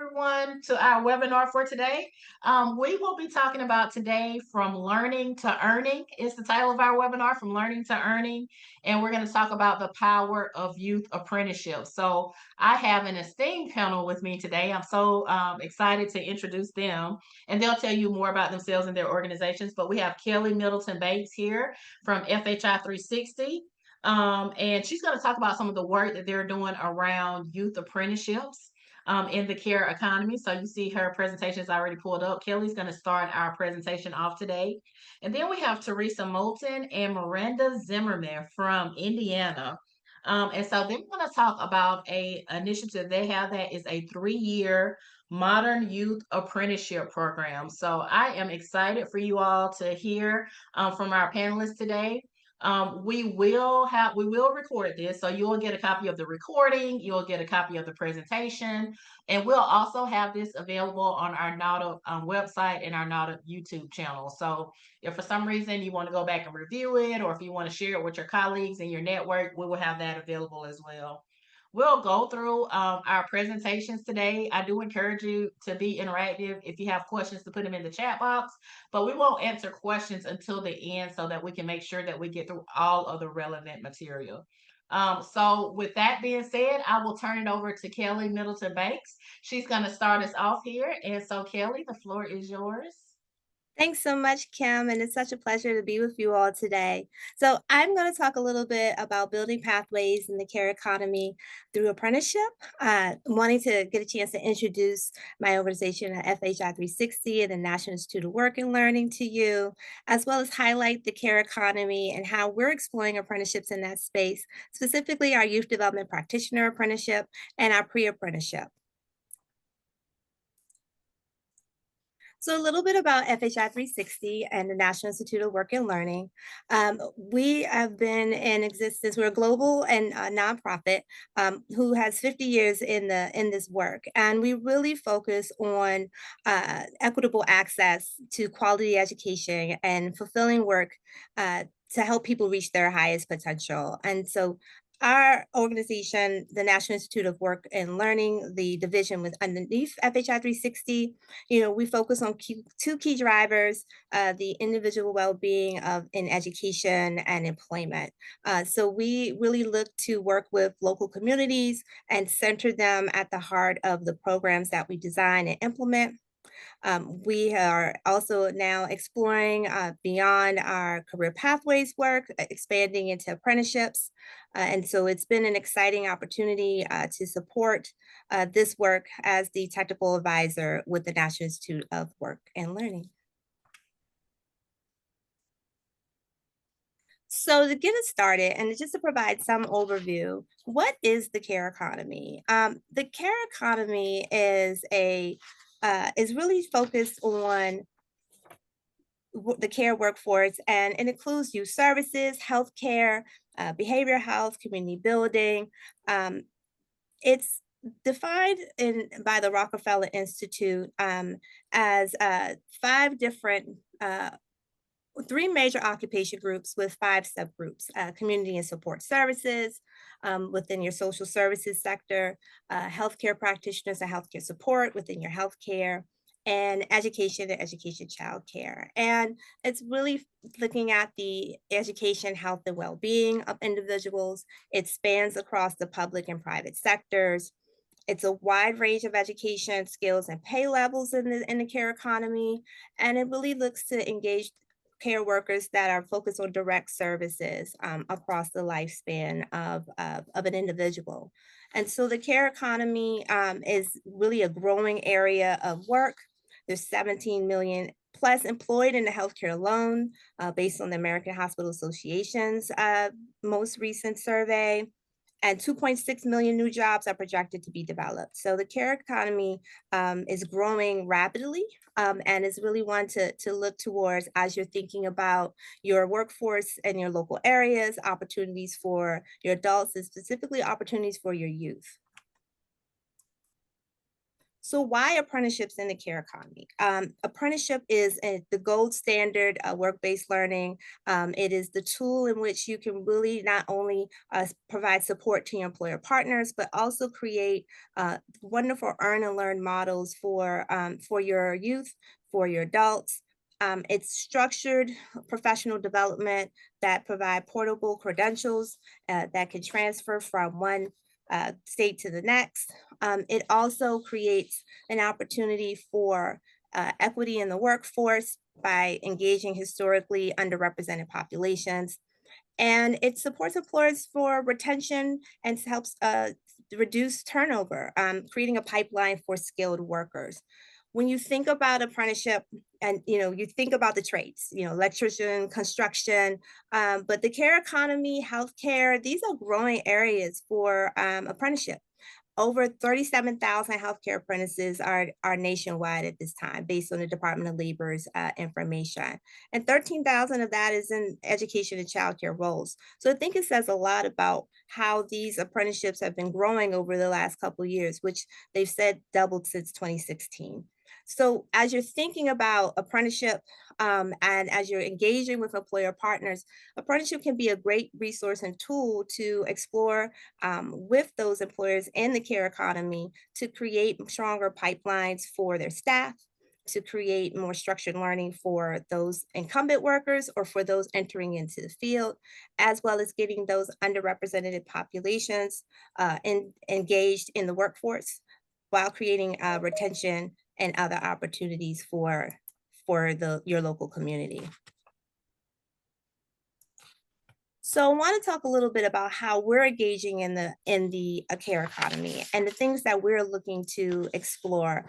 everyone to our webinar for today. We will be talking about today from learning to earning is the title of our webinar, from learning to earning. And we're going to talk about the power of youth apprenticeship. So I have an esteemed panel with me today. I'm so excited to introduce them and they'll tell you more about themselves and their organizations. But we have Kelly Middleton Banks here from FHI 360. And she's going to talk about some of the work that they're doing around youth apprenticeships in the care economy. So you see her presentation is already pulled up. Kelly's going to start our presentation off today. And then we have Teresa Moulton and Miranda Zimmerman from Indiana. And so they're going to talk about a initiative they have that is a 3-year Modern Youth Apprenticeship Program. So I am excited for you all to hear from our panelists today. We will record this, so you'll get a copy of the recording, you'll get a copy of the presentation, and we'll also have this available on our NAUTA website and our NAUTA YouTube channel. So if for some reason you want to go back and review it, or if you want to share it with your colleagues and your network, we will have that available as well. We'll go through our presentations today. I do encourage you to be interactive. If you have questions, to put them in the chat box, but we won't answer questions until the end so that we can make sure that we get through all of the relevant material. So with that being said, I will turn it over to Kelly Middleton Banks. She's going to start us off here. And so Kelly, the floor is yours. Thanks so much, Kim, and it's such a pleasure to be with you all today. So, I'm going to talk a little bit about building pathways in the care economy through apprenticeship. Wanting to get a chance to introduce my organization at FHI 360 and the National Institute of Work and Learning to you, as well as highlight the care economy and how we're exploring apprenticeships in that space, specifically our youth development practitioner apprenticeship and our pre-apprenticeship. So a little bit about FHI 360 and the National Institute of Work and Learning. We have been in existence. We're a global and nonprofit who has 50 years in this work, and we really focus on equitable access to quality education and fulfilling work to help people reach their highest potential. And so our organization, the National Institute of Work and Learning, the division with underneath FHI 360, we focus on two key drivers, the individual well-being of in education and employment. So we really look to work with local communities and center them at the heart of the programs that we design and implement. We are also now exploring beyond our career pathways work, expanding into apprenticeships. And so it's been an exciting opportunity to support this work as the technical advisor with the National Institute of Work and Learning. So to get us started, and just to provide some overview, what is the care economy? The care economy is really focused on the care workforce, and it includes youth services, healthcare, behavioral health, community building. It's defined by the Rockefeller Institute as five different three major occupation groups with five subgroups: community and support services within your social services sector, healthcare practitioners and healthcare support within your healthcare, and education and education childcare. And it's really looking at the education, health, and well-being of individuals. It spans across the public and private sectors. It's a wide range of education, skills, and pay levels in the care economy. And it really looks to engage care workers that are focused on direct services across the lifespan of an individual. And so the care economy is really a growing area of work. There's 17 million plus employed in the healthcare alone, based on the American Hospital Association's most recent survey. And 2.6 million new jobs are projected to be developed. So the care economy is growing rapidly and is really one to look towards as you're thinking about your workforce and your local areas, opportunities for your adults, and specifically opportunities for your youth. So why apprenticeships in the care economy? Apprenticeship is the gold standard work-based learning. It is the tool in which you can really not only provide support to your employer partners, but also create wonderful earn and learn models for your youth, for your adults. It's structured professional development that provide portable credentials that can transfer from one state to the next. It also creates an opportunity for equity in the workforce by engaging historically underrepresented populations. And it supports employers for retention and helps reduce turnover, creating a pipeline for skilled workers. When you think about apprenticeship and you think about the trades, electrician, construction, but the care economy, healthcare, these are growing areas for apprenticeship. Over 37,000 healthcare apprentices are nationwide at this time, based on the Department of Labor's information. And 13,000 of that is in education and childcare roles. So I think it says a lot about how these apprenticeships have been growing over the last couple of years, which they've said doubled since 2016. So as you're thinking about apprenticeship and as you're engaging with employer partners, apprenticeship can be a great resource and tool to explore with those employers in the care economy to create stronger pipelines for their staff, to create more structured learning for those incumbent workers or for those entering into the field, as well as getting those underrepresented populations engaged in the workforce while creating retention and other opportunities for your local community. So I want to talk a little bit about how we're engaging in the care economy and the things that we're looking to explore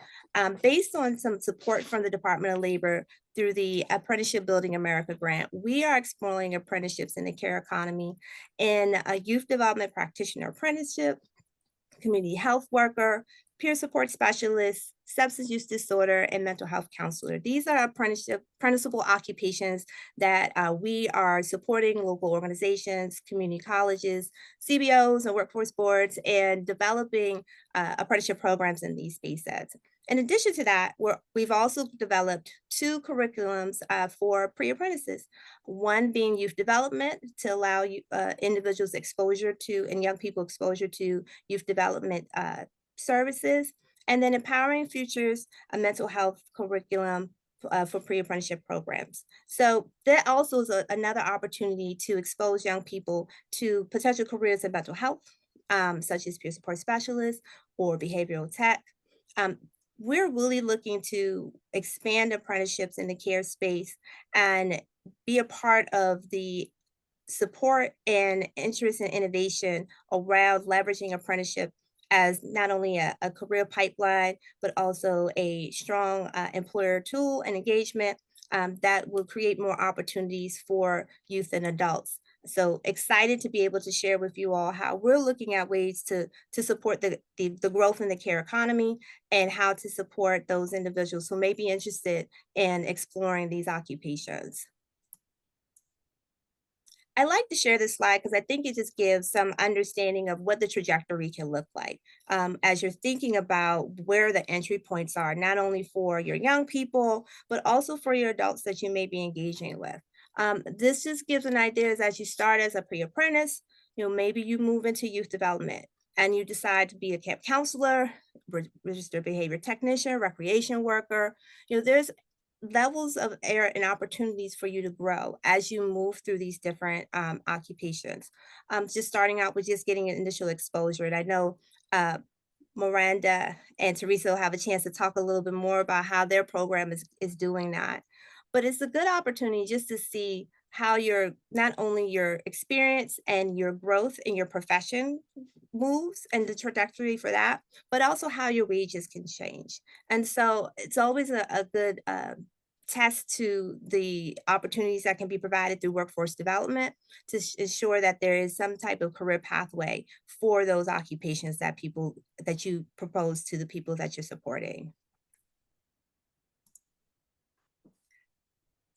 based on some support from the Department of Labor through the Apprenticeship Building America grant. We are exploring apprenticeships in the care economy in a youth development practitioner apprenticeship, community health worker, peer support specialist, substance use disorder, and mental health counselor. These are apprenticeable occupations that we are supporting local organizations, community colleges, CBOs, and workforce boards, and developing apprenticeship programs in these spaces. In addition to that, we've also developed 2 curriculums for pre-apprentices, one being youth development to allow individuals exposure to and young people exposure to youth development services, and then Empowering Futures, a mental health curriculum for pre-apprenticeship programs. So that also is another opportunity to expose young people to potential careers in mental health, such as peer support specialists or behavioral tech. We're really looking to expand apprenticeships in the care space and be a part of the support and interest in innovation around leveraging apprenticeship as not only a career pipeline, but also a strong employer tool and engagement that will create more opportunities for youth and adults. So excited to be able to share with you all how we're looking at ways to support the growth in the care economy and how to support those individuals who may be interested in exploring these occupations. I like to share this slide because I think it just gives some understanding of what the trajectory can look like as you're thinking about where the entry points are, not only for your young people, but also for your adults that you may be engaging with. This just gives an idea as you start as a pre-apprentice, maybe you move into youth development and you decide to be a camp counselor, registered behavior technician, recreation worker. There's levels of air and opportunities for you to grow as you move through these different occupations. Just starting out with just getting an initial exposure. And I know Miranda and Teresa will have a chance to talk a little bit more about how their program is doing that. But it's a good opportunity just to see how not only your experience and your growth in your profession moves and the trajectory for that, but also how your wages can change. And so it's always a good test to the opportunities that can be provided through workforce development to ensure that there is some type of career pathway for those occupations that you propose to the people that you're supporting.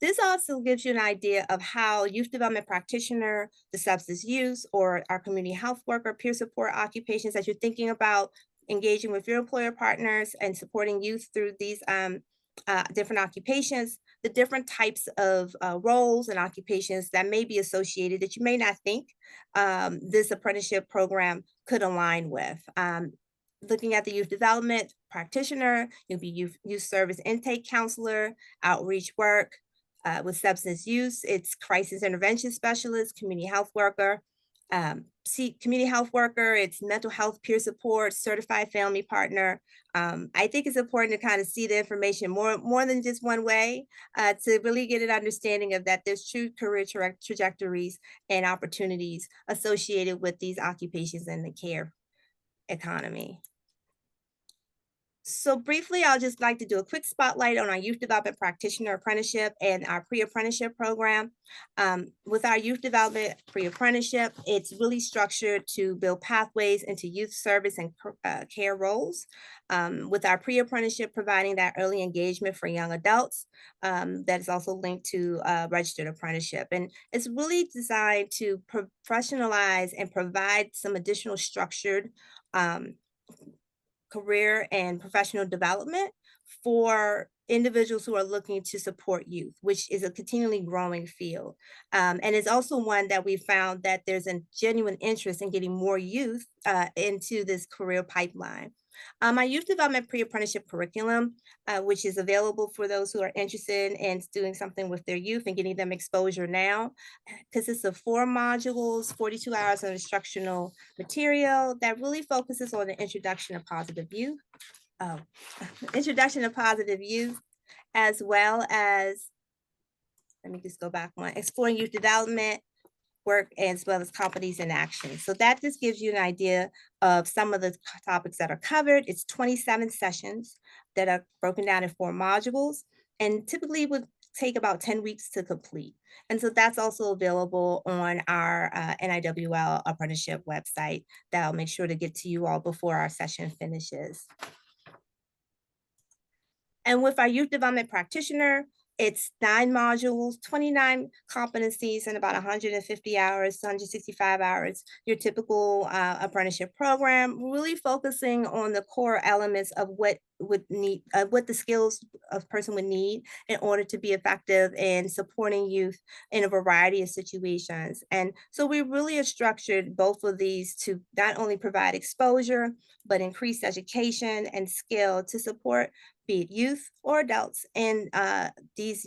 This also gives you an idea of how youth development practitioner, the substance use, or our community health worker, peer support occupations that you're thinking about engaging with your employer partners and supporting youth through these different occupations, the different types of roles and occupations that may be associated that you may not think this apprenticeship program could align with. Looking at the youth development practitioner, you'll be youth service intake counselor, outreach work. With substance use, it's crisis intervention specialist, community health worker, community health worker, it's mental health peer support, certified family partner. I think it's important to kind of see the information more than just one way to really get an understanding of that there's true career trajectories and opportunities associated with these occupations in the care economy. So briefly, I'll just like to do a quick spotlight on our youth development practitioner apprenticeship and our pre-apprenticeship program. With our youth development pre-apprenticeship, it's really structured to build pathways into youth service and care roles. With our pre-apprenticeship providing that early engagement for young adults, that is also linked to registered apprenticeship. And it's really designed to professionalize and provide some additional structured career and professional development for individuals who are looking to support youth, which is a continually growing field. And it's also one that we found that there's a genuine interest in getting more youth into this career pipeline. Our youth development pre-apprenticeship curriculum, which is available for those who are interested in doing something with their youth and getting them exposure now, consists of 4 modules, 42 hours of instructional material that really focuses on the introduction of positive youth, oh, introduction of positive youth, as well as, let me just go back one, exploring youth development, work, as well as companies in action. So that just gives you an idea of some of the topics that are covered. It's 27 sessions that are broken down in 4 modules and typically would take about 10 weeks to complete. And so that's also available on our NIWL apprenticeship website that I'll make sure to get to you all before our session finishes. And with our youth development practitioner, it's 9 modules, 29 competencies, and about 150 hours, 165 hours, your typical apprenticeship program, really focusing on the core elements of what the skills a person would need in order to be effective in supporting youth in a variety of situations. And so we really have structured both of these to not only provide exposure, but increase education and skill to support be it youth or adults in these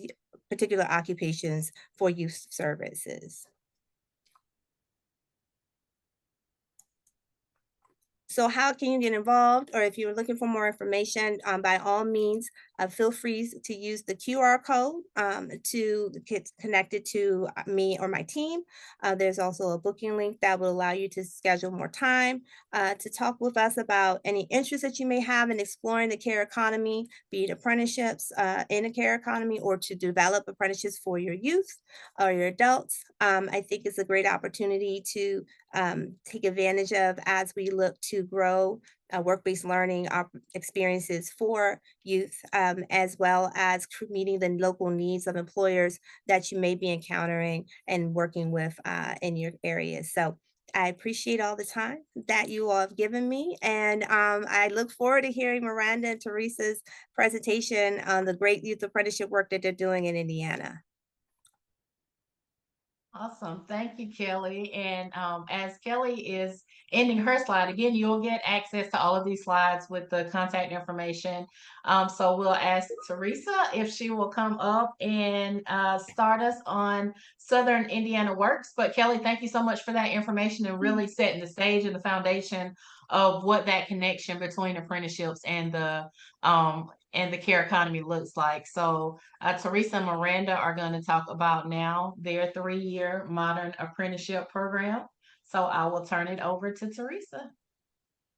particular occupations for youth services. So how can you get involved? Or if you're looking for more information, by all means, feel free to use the QR code to get connected to me or my team. There's also a booking link that will allow you to schedule more time to talk with us about any interest that you may have in exploring the care economy, be it apprenticeships in the care economy or to develop apprenticeships for your youth or your adults. I think it's a great opportunity to take advantage of as we look to grow work-based learning experiences for youth, as well as meeting the local needs of employers that you may be encountering and working with in your area. So I appreciate all the time that you all have given me, and I look forward to hearing Miranda and Teresa's presentation on the great youth apprenticeship work that they're doing in Indiana. Awesome. Thank you, Kelly. And as Kelly is ending her slide, again, you'll get access to all of these slides with the contact information. So we'll ask Teresa if she will come up and start us on Southern Indiana Works. But Kelly, thank you so much for that information and really setting the stage and the foundation of what that connection between apprenticeships and the care economy looks like. So Teresa and Miranda are going to talk about now their 3-year modern apprenticeship program. So I will turn it over to Teresa.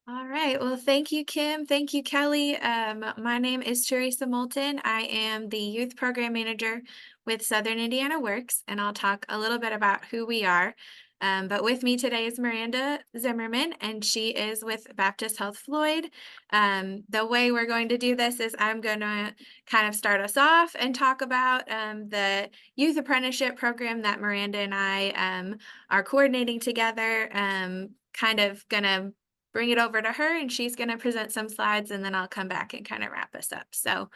All right. Well, thank you, Kim. Thank you, Kelly. My name is Teresa Moulton. I am the youth program manager with Southern Indiana Works, and I'll talk a little bit about who we are. But with me today is Miranda Zimmerman, and she is with Baptist Health Floyd. The way we're going to do this is I'm going to kind of start us off and talk about the youth apprenticeship program that Miranda and I are coordinating together. Kind of going to bring it over to her, and she's going to present some slides, and then I'll come back and kind of wrap us up. So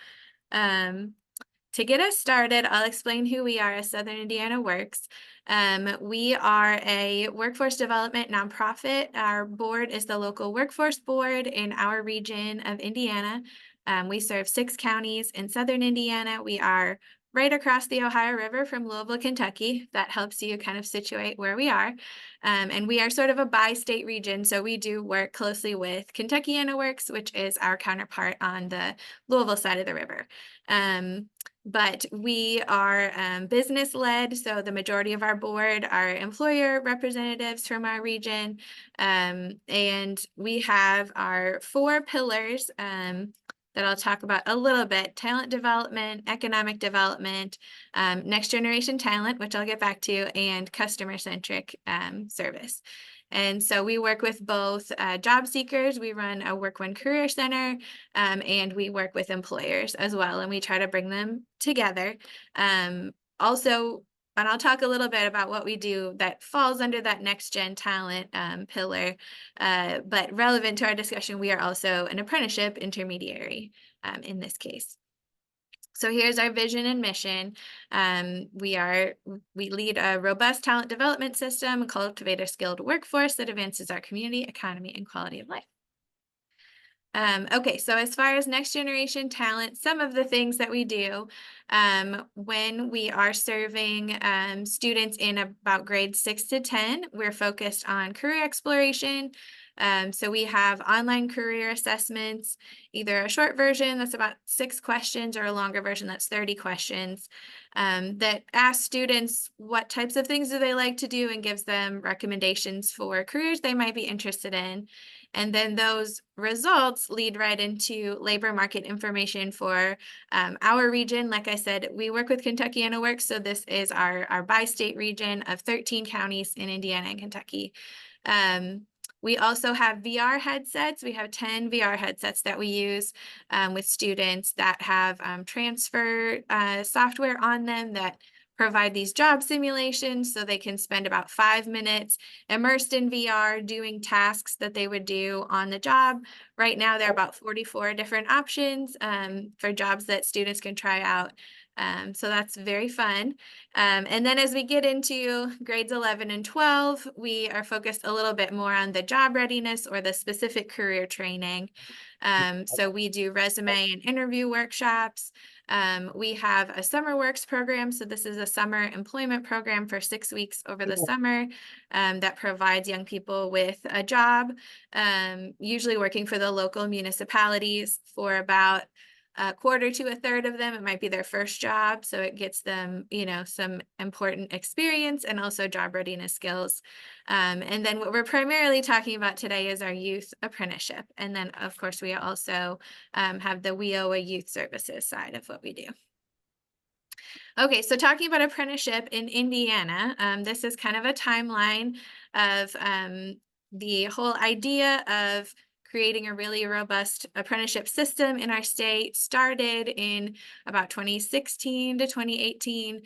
to get us started, I'll explain who we are as Southern Indiana Works. We are a workforce development nonprofit. Our board is the local workforce board in our region of Indiana. We serve 6 counties in Southern Indiana. We are right across the Ohio River from Louisville, Kentucky. That helps you kind of situate where we are. And we are sort of a bi-state region, so we do work closely with Kentuckiana Works, which is our counterpart on the Louisville side of the river. But we are business-led, so the majority of our board are employer representatives from our region. And we have our 4 pillars that I'll talk about a little bit: talent development, economic development, next generation talent, which I'll get back to, and customer-centric service. And so we work with both job seekers. We run a Work One Career Center, and we work with employers as well, and we try to bring them together. Also, and I'll talk a little bit about what we do that falls under that next gen talent pillar, but relevant to our discussion, we are also an apprenticeship intermediary in this case. So here's our vision and mission. We lead a robust talent development system and cultivate a skilled workforce that advances our community, economy, and quality of life. Okay, so as far as next generation talent, some of the things that we do when we are serving students in about grades 6 to 10, we're focused on career exploration. So we have online career assessments, either a short version that's about 6 questions or a longer version that's 30 questions that ask students what types of things do they like to do and gives them recommendations for careers they might be interested in. And then those results lead right into labor market information for our region. Like I said, we work with Kentuckiana Works, so this is our bi-state region of 13 counties in Indiana and Kentucky. We also have VR headsets. We have 10 VR headsets that we use with students that have transfer software on them that provide these job simulations, so they can spend about 5 minutes immersed in VR doing tasks that they would do on the job. Right now, there are about 44 different options for jobs that students can try out. So that's very fun. And then as we get into grades 11 and 12, we are focused a little bit more on the job readiness or the specific career training. So we do resume and interview workshops. We have a summer works program. So this is a summer employment program for 6 weeks over the summer that provides young people with a job, usually working for the local municipalities for about a quarter to a third of them. It might be their first job. So it gets them, some important experience and also job readiness skills. And then what we're primarily talking about today is our youth apprenticeship. And then of course, we also have the WIOA youth services side of what we do. Okay, so talking about apprenticeship in Indiana, this is kind of a timeline of the whole idea of creating a really robust apprenticeship system in our state started in about 2016 to 2018.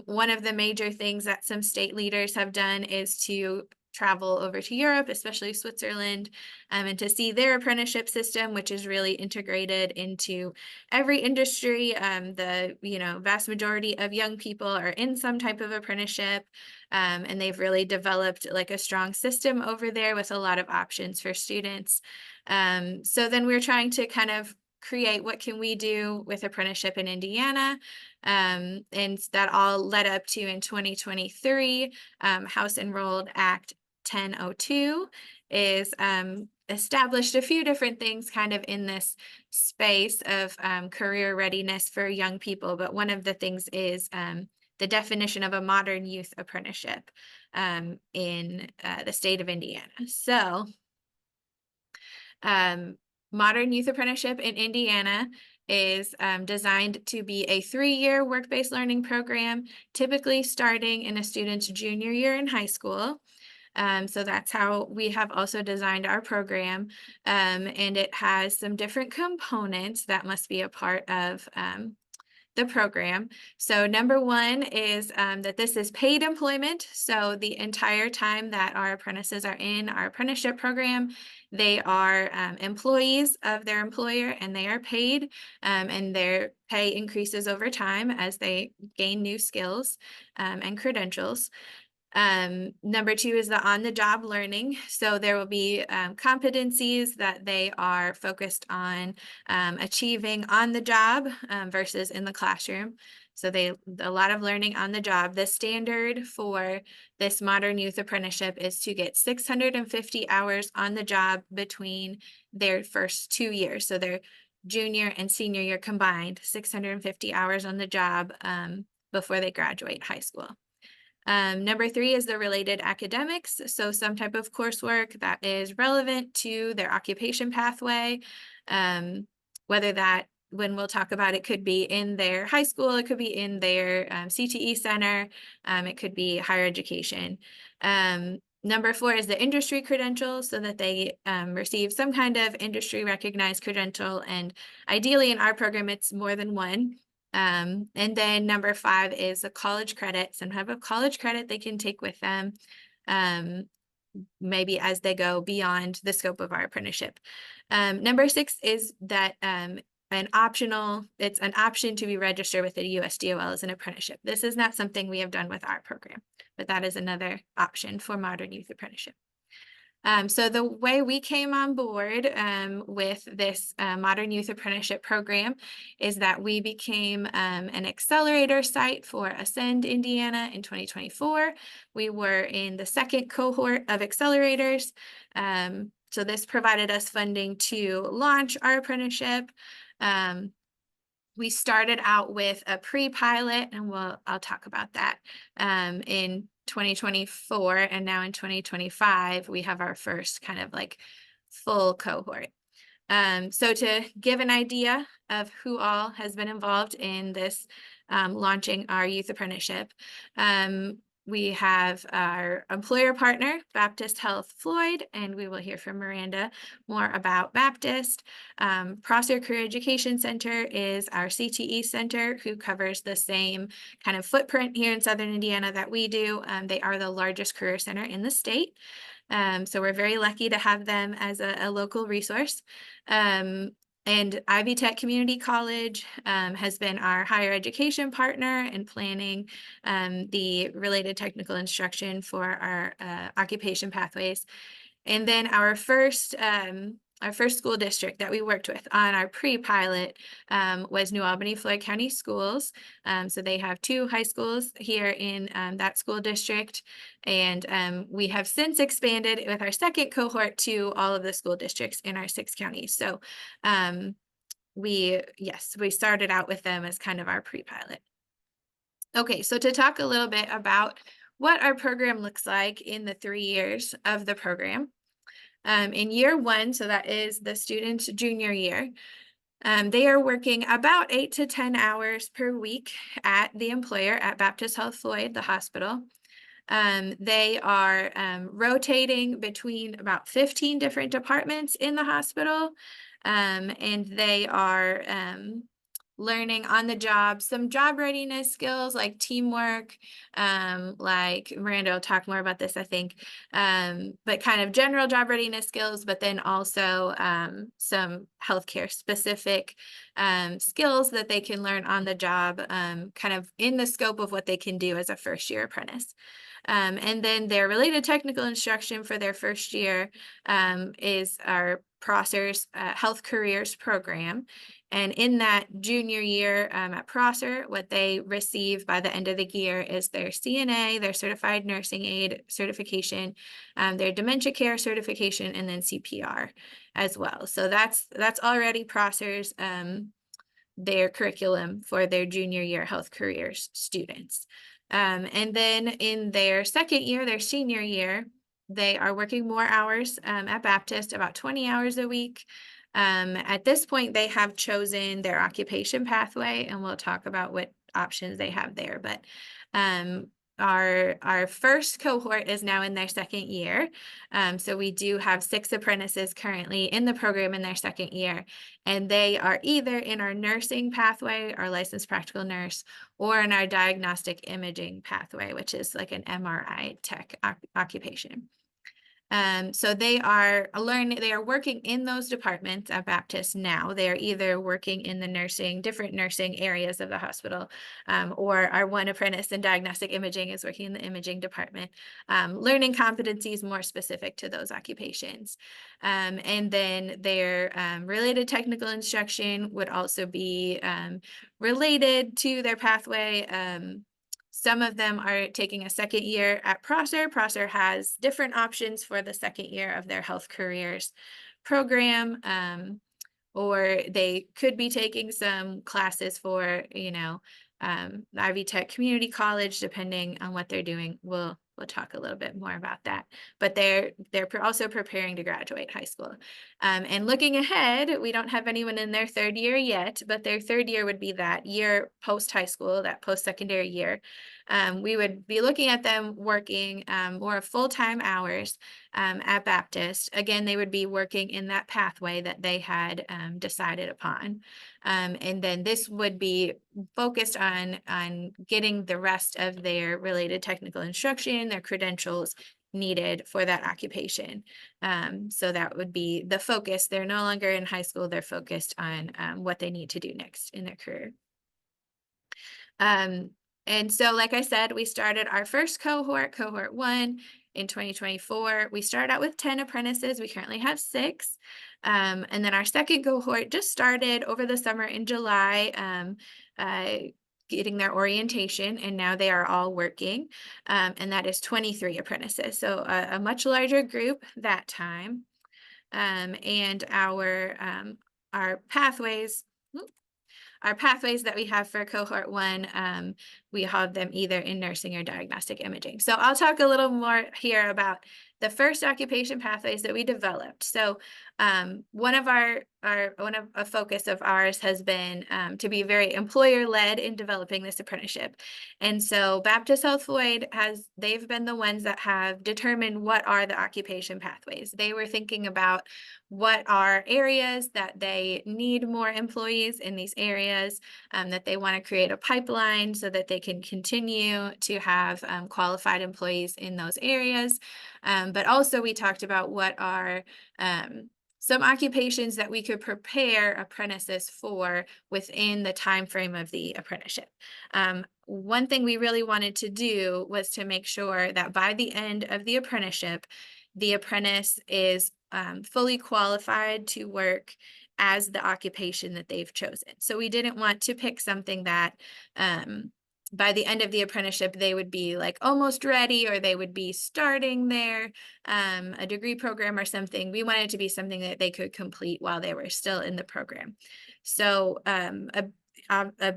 One of the major things that some state leaders have done is to travel over to Europe, especially Switzerland, and to see their apprenticeship system, which is really integrated into every industry. The vast majority of young people are in some type of apprenticeship, and they've really developed like a strong system over there with a lot of options for students. So then we're trying to kind of create what can we do with apprenticeship in Indiana, and that all led up to in 2023, House Enrolled Act 1002 is established a few different things kind of in this space of career readiness for young people. But one of the things is the definition of a modern youth apprenticeship in the state of Indiana. So Modern Youth Apprenticeship in Indiana is designed to be a 3-year work-based learning program, typically starting in a student's junior year in high school. So that's how we have also designed our program. And it has some different components that must be a part of the program. So number one is that this is paid employment. So the entire time that our apprentices are in our apprenticeship program, they are employees of their employer, and they are paid, and their pay increases over time as they gain new skills and credentials. Number two is the on-the-job learning. So there will be competencies that they are focused on achieving on the job versus in the classroom. So a lot of learning on the job. The standard for this Modern Youth Apprenticeship is to get 650 hours on the job between their first 2 years. So their junior and senior year combined, 650 hours on the job before they graduate high school. Number three is the related academics. So some type of coursework that is relevant to their occupation pathway, whether that, when we'll talk about it, could be in their high school, it could be in their CTE center, it could be higher education. Number four is the industry credential, so that they receive some kind of industry recognized credential, and ideally in our program, it's more than one. And then number five is a college credit, some type of college credit they can take with them, maybe as they go beyond the scope of our apprenticeship. Number six is that it's an option to be registered with the USDOL as an apprenticeship. This is not something we have done with our program, but that is another option for Modern Youth Apprenticeship. So the way we came on board with this Modern Youth Apprenticeship Program is that we became an accelerator site for Ascend Indiana in 2024. We were in the second cohort of accelerators. So this provided us funding to launch our apprenticeship. We started out with a pre-pilot, and I'll talk about that in 2024, and now in 2025 we have our first kind of like full cohort. So to give an idea of who all has been involved in this launching our youth apprenticeship, we have our employer partner, Baptist Health Floyd, and we will hear from Miranda more about Baptist. Prosser Career Education Center is our CTE center, who covers the same kind of footprint here in Southern Indiana that we do. They are the largest career center in the state. So we're very lucky to have them as a local resource. And Ivy Tech Community College has been our higher education partner in planning the related technical instruction for our occupation pathways. And then our first school district that we worked with on our pre-pilot was New Albany Floyd County Schools. So they have 2 high schools here in that school district. And we have since expanded with our second cohort to all of the school districts in our 6 counties. So we started out with them as kind of our pre-pilot. Okay, so to talk a little bit about what our program looks like in the 3 years of the program. In year 1, so that is the student's junior year, they are working about 8 to 10 hours per week at the employer at Baptist Health Floyd, the hospital. They are rotating between about 15 different departments in the hospital, and they are learning on the job some job readiness skills like teamwork, like Miranda will talk more about this, I think, but kind of general job readiness skills, but then also some healthcare specific skills that they can learn on the job, kind of in the scope of what they can do as a first year apprentice. And then their related technical instruction for their first year is our Prosser's Health Careers Program. And in that junior year at Prosser, what they receive by the end of the year is their CNA, their Certified Nursing Aid certification, their Dementia Care certification, and then CPR as well. So that's already Prosser's their curriculum for their junior year health careers students. And then in their second year, their senior year, they are working more hours at Baptist, about 20 hours a week. At this point, they have chosen their occupation pathway, and we'll talk about what options they have there. But our first cohort is now in their second year. So we do have 6 apprentices currently in the program in their second year, and they are either in our nursing pathway, our licensed practical nurse, or in our diagnostic imaging pathway, which is like an MRI tech occupation. So they are working in those departments at Baptist now. They are either working in the different nursing areas of the hospital, or our one apprentice in diagnostic imaging is working in the imaging department, learning competencies more specific to those occupations. And then their related technical instruction would also be related to their pathway. Some of them are taking a second year at Prosser. Prosser has different options for the second year of their health careers program, or they could be taking some classes for, Ivy Tech Community College, depending on what they're doing. We'll talk a little bit more about that, but they're also preparing to graduate high school. And looking ahead, we don't have anyone in their third year yet, but their third year would be that year post high school, that post-secondary year. We would be looking at them working more full-time hours at Baptist. Again, they would be working in that pathway that they had decided upon. And then this would be focused on getting the rest of their related technical instruction, their credentials needed for that occupation. So that would be the focus. They're no longer in high school. They're focused on what they need to do next in their career. And so, like I said, we started our first cohort 1 in 2024. We started out with 10 apprentices. We currently have 6. And then our second cohort just started over the summer in July, getting their orientation, and now they are all working. And that is 23 apprentices. So a much larger group that time. And our pathways that we have for cohort 1, we have them either in nursing or diagnostic imaging. So I'll talk a little more here about the first occupation pathways that we developed. So one of a focus of ours has been to be very employer-led in developing this apprenticeship. And so Baptist Health Floyd they've been the ones that have determined what are the occupation pathways. They were thinking about what are areas that they need more employees in these areas, that they want to create a pipeline so that they can continue to have qualified employees in those areas. But also we talked about what are some occupations that we could prepare apprentices for within the time frame of the apprenticeship. One thing we really wanted to do was to make sure that by the end of the apprenticeship, the apprentice is fully qualified to work as the occupation that they've chosen. So we didn't want to pick something that by the end of the apprenticeship, they would be like almost ready, or they would be starting their a degree program or something. We wanted it to be something that they could complete while they were still in the program. So a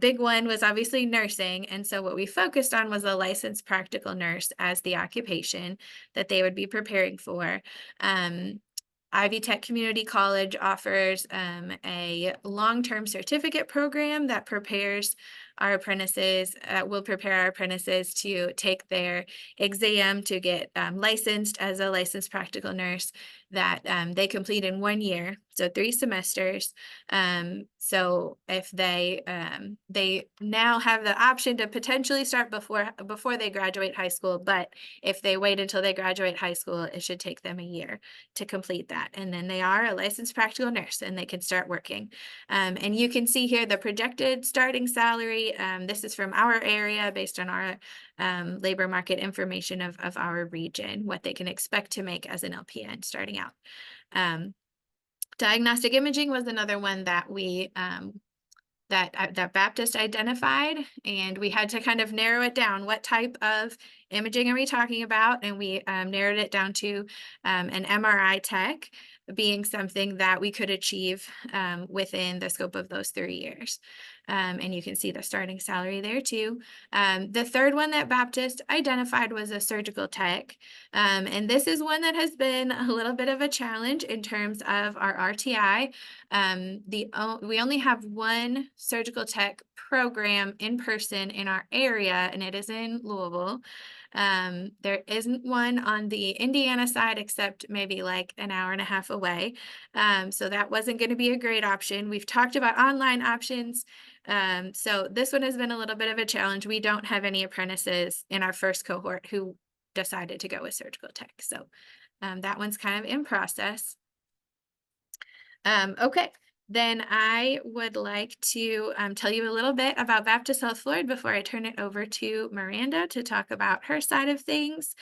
big one was obviously nursing. And so what we focused on was a licensed practical nurse as the occupation that they would be preparing for. Ivy Tech Community College offers a long-term certificate program that will prepare our apprentices to take their exam to get licensed as a licensed practical nurse that they complete in 1 year, so 3 semesters. So if they now have the option to potentially start before they graduate high school, but if they wait until they graduate high school, it should take them a year to complete that. And then they are a licensed practical nurse and they can start working. And you can see here the projected starting salary. This is from our area based on our labor market information of our region, what they can expect to make as an LPN starting out. Diagnostic imaging was another one that we that Baptist identified, and we had to kind of narrow it down. What type of imaging are we talking about? And we narrowed it down to an MRI tech being something that we could achieve within the scope of those 3 years. And you can see the starting salary there too. The third one that Baptist identified was a surgical tech. And this is one that has been a little bit of a challenge in terms of our RTI. We only have one surgical tech program in person in our area, and it is in Louisville. There isn't one on the Indiana side, except maybe like an hour and a half away. So that wasn't going to be a great option. We've talked about online options. So this one has been a little bit of a challenge. We don't have any apprentices in our first cohort who decided to go with surgical tech. So that one's kind of in process. Okay, then I would like to tell you a little bit about Baptist Health Floyd before I turn it over to Miranda to talk about her side of things.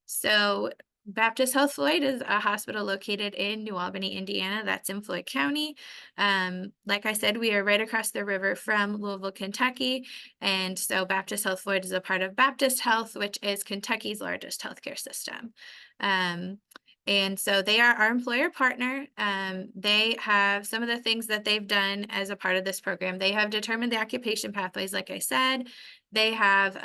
So Baptist Health Floyd is a hospital located in New Albany, Indiana. That's in Floyd County. Like I said, we are right across the river from Louisville, Kentucky. And so Baptist Health Floyd is a part of Baptist Health, which is Kentucky's largest healthcare system. And so they are our employer partner. They have some of the things that they've done as a part of this program. They have determined the occupation pathways, like I said. They have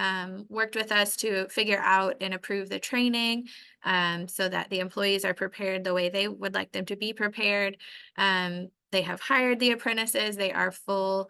worked with us to figure out and approve the training so that the employees are prepared the way they would like them to be prepared. They have hired the apprentices. They are full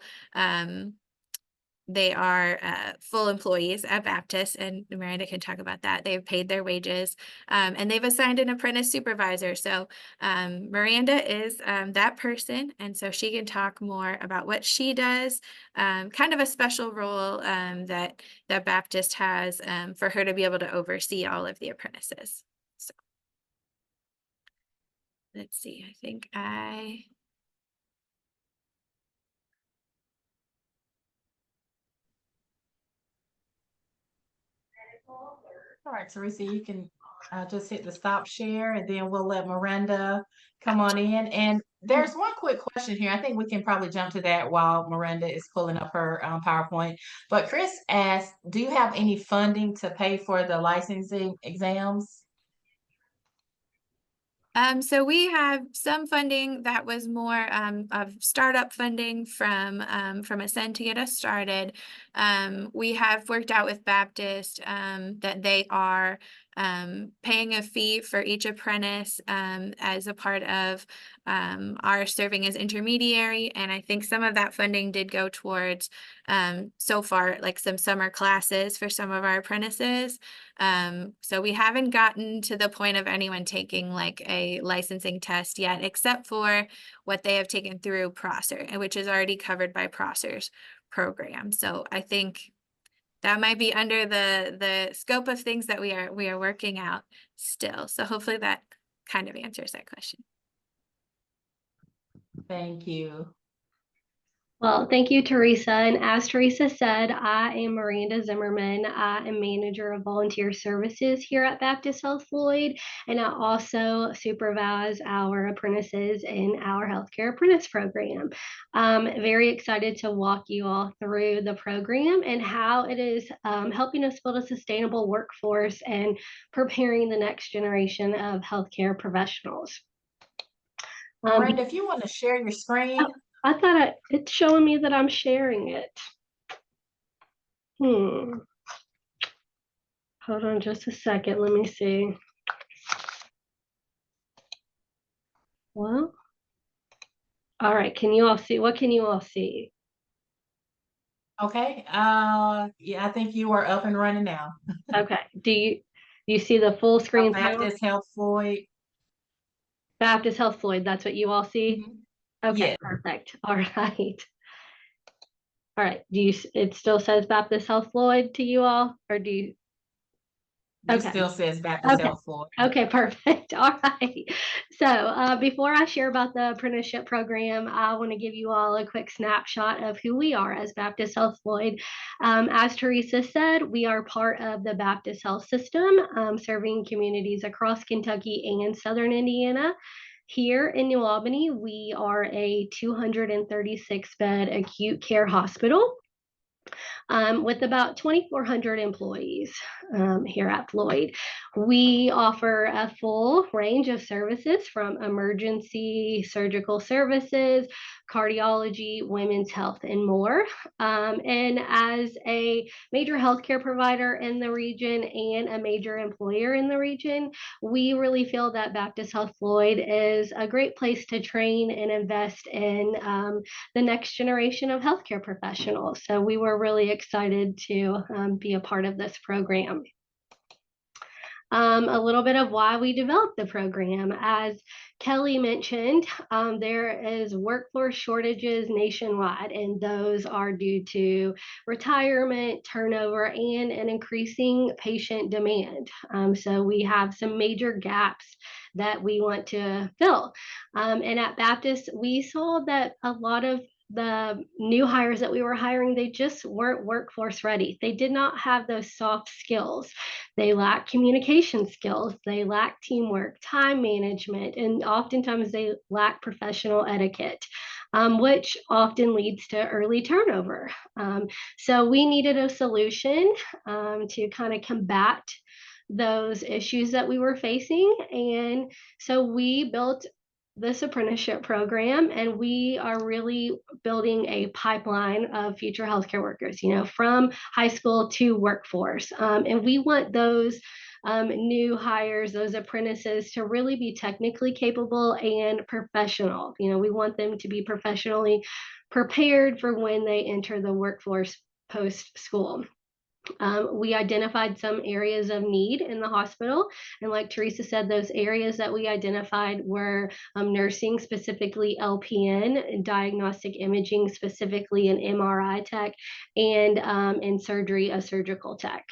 employees at Baptist, and Miranda can talk about that. They've paid their wages, and they've assigned an apprentice supervisor. So Miranda is that person, and so she can talk more about what she does, kind of a special role that Baptist has for her to be able to oversee all of the apprentices. So let's see, I think All right, Teresa, you can just hit the stop share, and then we'll let Miranda come on in. And there's one quick question here. I think we can probably jump to that while Miranda is pulling up her PowerPoint. But Chris asked, do you have any funding to pay for the licensing exams? So we have some funding that was more of startup funding from Ascend to get us started. We have worked out with Baptist that they are paying a fee for each apprentice as a part of our serving as intermediary. And I think some of that funding did go towards so far like some summer classes for some of our apprentices. So we haven't gotten to the point of anyone taking like a licensing test yet, except for what they have taken through Prosser, which is already covered by Prosser's program. So I think that might be under the scope of things that we are working out still. So hopefully that kind of answers that question. Thank you. Well, thank you, Teresa. And as Teresa said, I am Miranda Zimmerman. I am manager of volunteer services here at Baptist Health Floyd, and I also supervise our apprentices in our healthcare apprentice program. I'm very excited to walk you all through the program and how it is helping us build a sustainable workforce and preparing the next generation of healthcare professionals. Miranda, if you want to share your screen. I thought it's showing me that I'm sharing it. Hold on just a second. Let me see. Well, all right. Can you all see? What can you all see? Okay. Yeah, I think you are up and running now. Okay. Do you see the full screen? Baptist Health Floyd. Baptist Health Floyd. That's what you all see? Mm-hmm. Okay, Yes. perfect. All right. All right. It still says Baptist Health Floyd to you all, or do you? It Okay. still says Baptist Health Floyd. Okay, perfect. All right. So before I share about the apprenticeship program, I want to give you all a quick snapshot of who we are as Baptist Health Floyd. As Teresa said, we are part of the Baptist Health System, serving communities across Kentucky and Southern Indiana. Here in New Albany, we are a 236-bed acute care hospital. with about 2,400 employees here at Floyd. We offer a full range of services from emergency surgical services, cardiology, women's health, and more. And as a major healthcare provider in the region and a major employer in the region, we really feel that Baptist Health Floyd is a great place to train and invest in the next generation of healthcare professionals. So we were really excited to be a part of this program. A little bit of why we developed the program. As Kelly mentioned, there is workforce shortages nationwide, and those are due to retirement, turnover, and an increasing patient demand. So we have some major gaps that we want to fill. And at Baptist, we saw that a lot of the new hires that we were hiring, they just weren't workforce ready. They did not have those soft skills. They lack communication skills. They lack teamwork, time management, and oftentimes they lack professional etiquette, which often leads to early turnover. So we needed a solution to kind of combat those issues that we were facing. And so we built this apprenticeship program, and we are really building a pipeline of future healthcare workers, from high school to workforce. And we want those new hires, those apprentices, to really be technically capable and professional. We want them to be professionally prepared for when they enter the workforce post-school. We identified some areas of need in the hospital. And like Teresa said, those areas that we identified were nursing, specifically LPN, diagnostic imaging, specifically an MRI tech, and in surgery, a surgical tech.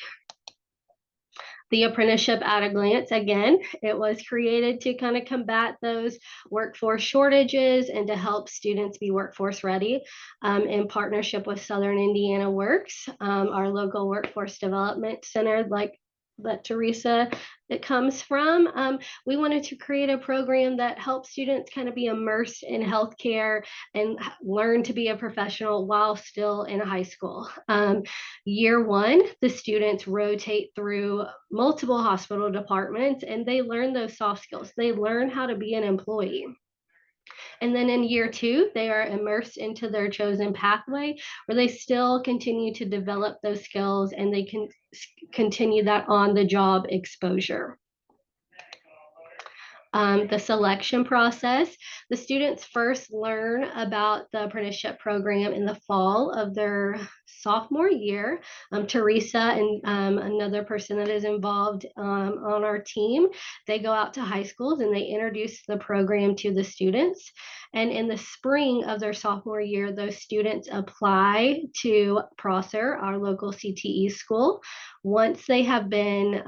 The apprenticeship at a glance, again, it was created to kind of combat those workforce shortages and to help students be workforce ready in partnership with Southern Indiana Works, our local workforce development center, like that Teresa it comes from. We wanted to create a program that helps students kind of be immersed in healthcare and learn to be a professional while still in high school. Year one, the students rotate through multiple hospital departments and they learn those soft skills. They learn how to be an employee. And then in year two, they are immersed into their chosen pathway where they still continue to develop those skills and they can continue that on the job exposure. The selection process, the students first learn about the apprenticeship program in the fall of their sophomore year. Teresa and another person that is involved on our team, they go out to high schools and they introduce the program to the students. And in the spring of their sophomore year, those students apply to Prosser, our local CTE school. Once they have been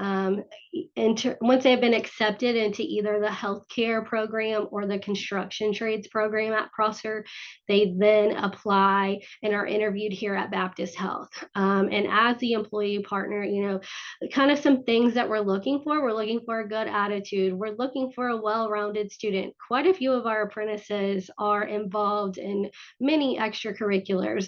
accepted into either the healthcare program or the construction trades program at Prosser, they then apply and are interviewed here at Baptist Health. And as the employee partner, kind of some things that we're looking for a good attitude. We're looking for a well-rounded student. Quite a few of our apprentices are involved in many extracurriculars.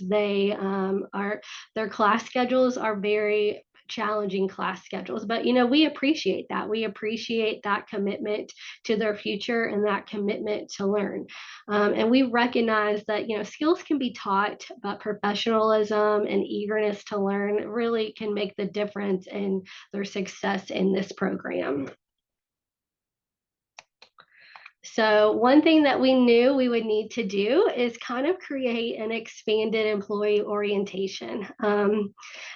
Their class schedules are very challenging class schedules, but we appreciate that commitment to their future and that commitment to learn, and we recognize that skills can be taught, but professionalism and eagerness to learn really can make the difference in their success in this program. So one thing that we knew we would need to do is kind of create an expanded employee orientation.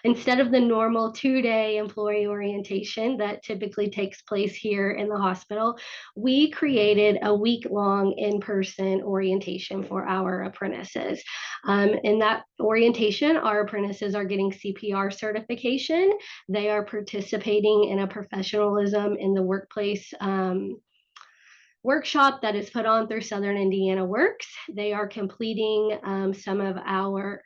Instead of the normal 2-day employee orientation that typically takes place here in the hospital, we created a week-long in-person orientation for our apprentices. In that orientation, our apprentices are getting CPR certification. They are participating in a professionalism in the workplace workshop that is put on through Southern Indiana Works. They are completing some of our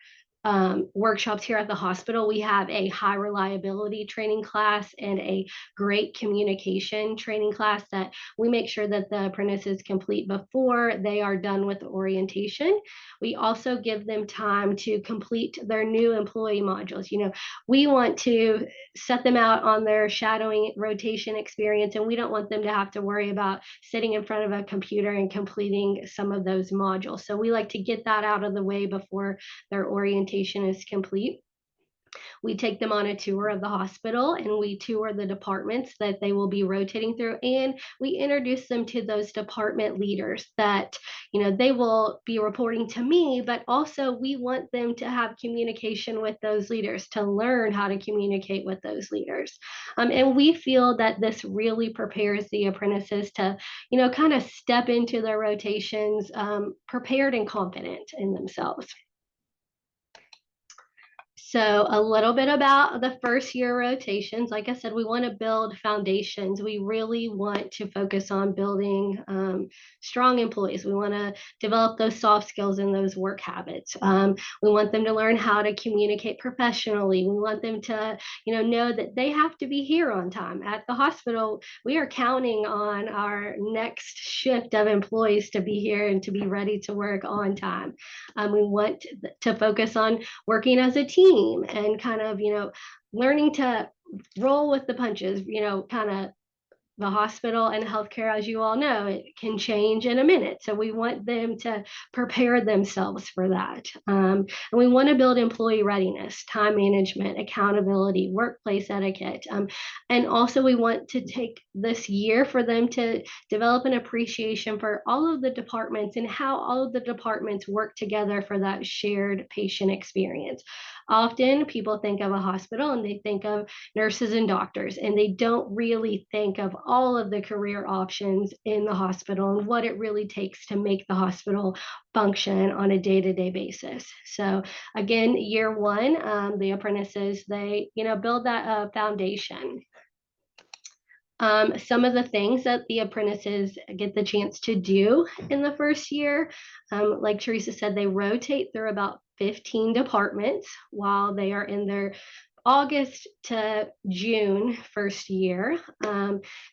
workshops here at the hospital. We have a high reliability training class and a great communication training class that we make sure that the apprentices complete before they are done with the orientation. We also give them time to complete their new employee modules. We want to set them out on their shadowing rotation experience, and we don't want them to have to worry about sitting in front of a computer and completing some of those modules. So we like to get that out of the way before their orientation is complete. We take them on a tour of the hospital, and we tour the departments that they will be rotating through, and we introduce them to those department leaders that they will be reporting to me, but also we want them to have communication with those leaders, to learn how to communicate with those leaders. And we feel that this really prepares the apprentices to kind of step into their rotations prepared and confident in themselves. So a little bit about the first year rotations. Like I said, we want to build foundations. We really want to focus on building strong employees. We want to develop those soft skills and those work habits. We want them to learn how to communicate professionally. We want them to, know that they have to be here on time. At the hospital, we are counting on our next shift of employees to be here and to be ready to work on time. We want to focus on working as a team and kind of, learning to roll with the punches, kind of the hospital and healthcare, as you all know, it can change in a minute. So we want them to prepare themselves for that. And we want to build employee readiness, time management, accountability, workplace etiquette. And also we want to take this year for them to develop an appreciation for all of the departments and how all of the departments work together for that shared patient experience. Often people think of a hospital and they think of nurses and doctors, and they don't really think of all of the career options in the hospital and what it really takes to make the hospital function on a day-to-day basis. So again, year one, the apprentices, they build that foundation. Some of the things that the apprentices get the chance to do in the first year, like Teresa said, they rotate through about 15 departments while they are in their August to June first year.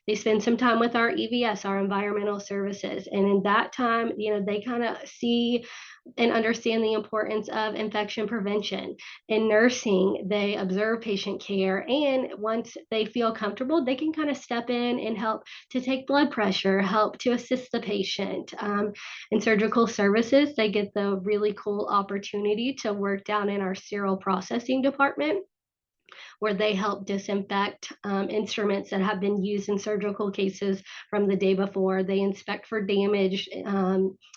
They spend some time with our EVS, our environmental services. And in that time, they kind of see and understand the importance of infection prevention. In nursing, they observe patient care. And once they feel comfortable, they can kind of step in and help to take blood pressure, help to assist the patient. In surgical services, they get the really cool opportunity to work down in our sterile processing department, where they help disinfect instruments that have been used in surgical cases from the day before. They inspect for damaged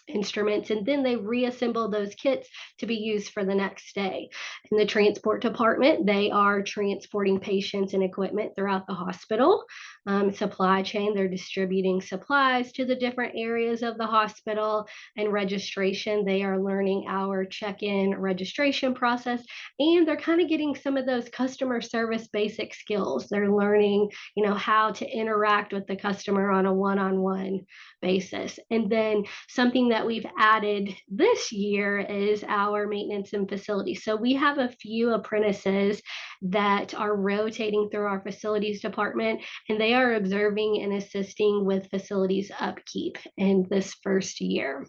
instruments, and then they reassemble those kits to be used for the next day. In the transport department, they are transporting patients and equipment throughout the hospital. Supply chain, they're distributing supplies to the different areas of the hospital. And registration, they are learning our check-in registration process, and they're kind of getting some of those customer service basic skills. They're learning, how to interact with the customer on a one-on-one basis. And then something that we've added this year is our maintenance and facilities. So we have a few apprentices that are rotating through our facilities department, and they are observing and assisting with facilities upkeep in this first year.